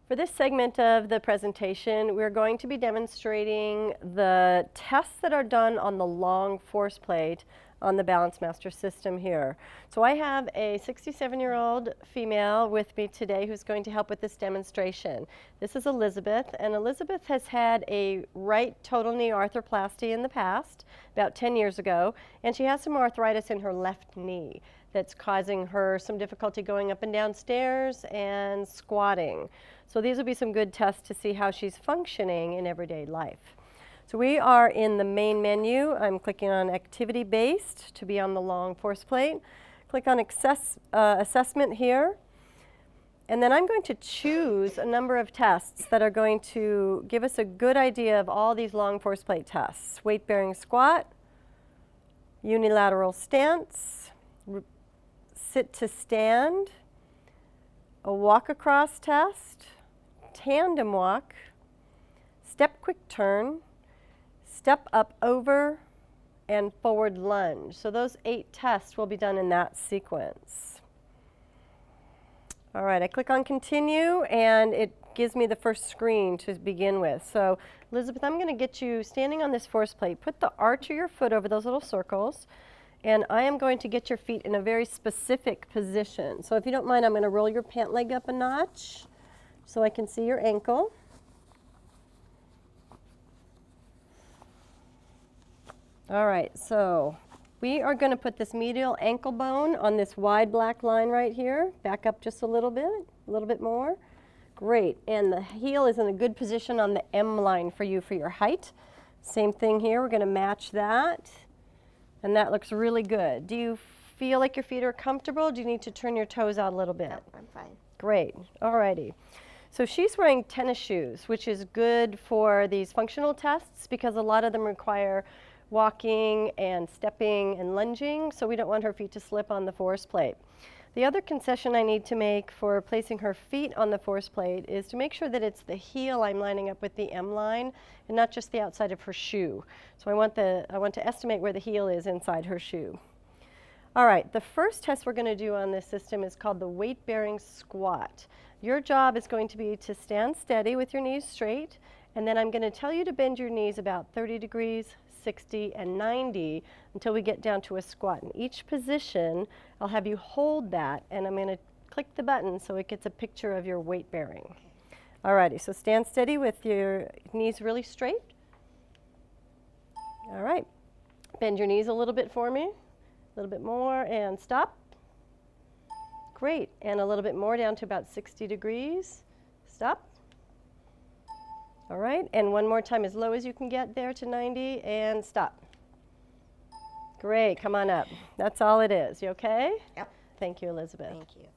For this segment of the presentation, we're going to be demonstrating the tests that are done on the long force plate on the Balance Master system here. So I have a 67-year-old female with me today who's going to help with this demonstration. This is Elizabeth, and Elizabeth has had a right total knee arthroplasty in the past, about 10 years ago, and she has some arthritis in her left knee that's causing her some difficulty going up and down stairs and squatting. So these will be some good tests to see how she's functioning in everyday life. So we are in the main menu. I'm clicking on Activity Based to be on the long force plate. Click on Assessment here. And then I'm going to choose a number of tests that are going to give us a good idea of all these long force plate tests. Weight-bearing squat, unilateral stance, sit to stand, a walk across test, tandem walk, step quick turn, step up over, and forward lunge. So those 8 tests will be done in that sequence. All right, I click on continue and it gives me the first screen to begin with. So Elizabeth, I'm going to get you standing on this force plate. Put the arch of your foot over those little circles, and I am going to get your feet in a very specific position. So if you don't mind, I'm going to roll your pant leg up a notch so I can see your ankle. All right, so we are going to put this medial ankle bone on this wide black line right here. Back up just a little bit more. Great, and the heel is in a good position on the M line for you for your height. Same thing here, we're going to match that. And that looks really good. Do you feel like your feet are comfortable? Do you need to turn your toes out a little bit? No, I'm fine. Great, all righty. So she's wearing tennis shoes, which is good for these functional tests because a lot of them require walking and stepping and lunging, so we don't want her feet to slip on the force plate. The other concession I need to make for placing her feet on the force plate is to make sure that it's the heel I'm lining up with the M line and not just the outside of her shoe. So I want to estimate where the heel is inside her shoe. All right, the first test we're going to do on this system is called the weight-bearing squat. Your job is going to be to stand steady with your knees straight, and then I'm going to tell you to bend your knees about 30 degrees, 60, and 90 until we get down to a squat. In each position, I'll have you hold that, and I'm going to click the button so it gets a picture of your weight bearing. Alrighty, so stand steady with your knees really straight. All right, bend your knees a little bit for me, a little bit more, and stop. Great, and a little bit more down to about 60 degrees. Stop. All right, and one more time as low as you can get there to 90, and stop. Great, come on up. That's all it is. You okay? Yep. Thank you, Elizabeth. Thank you.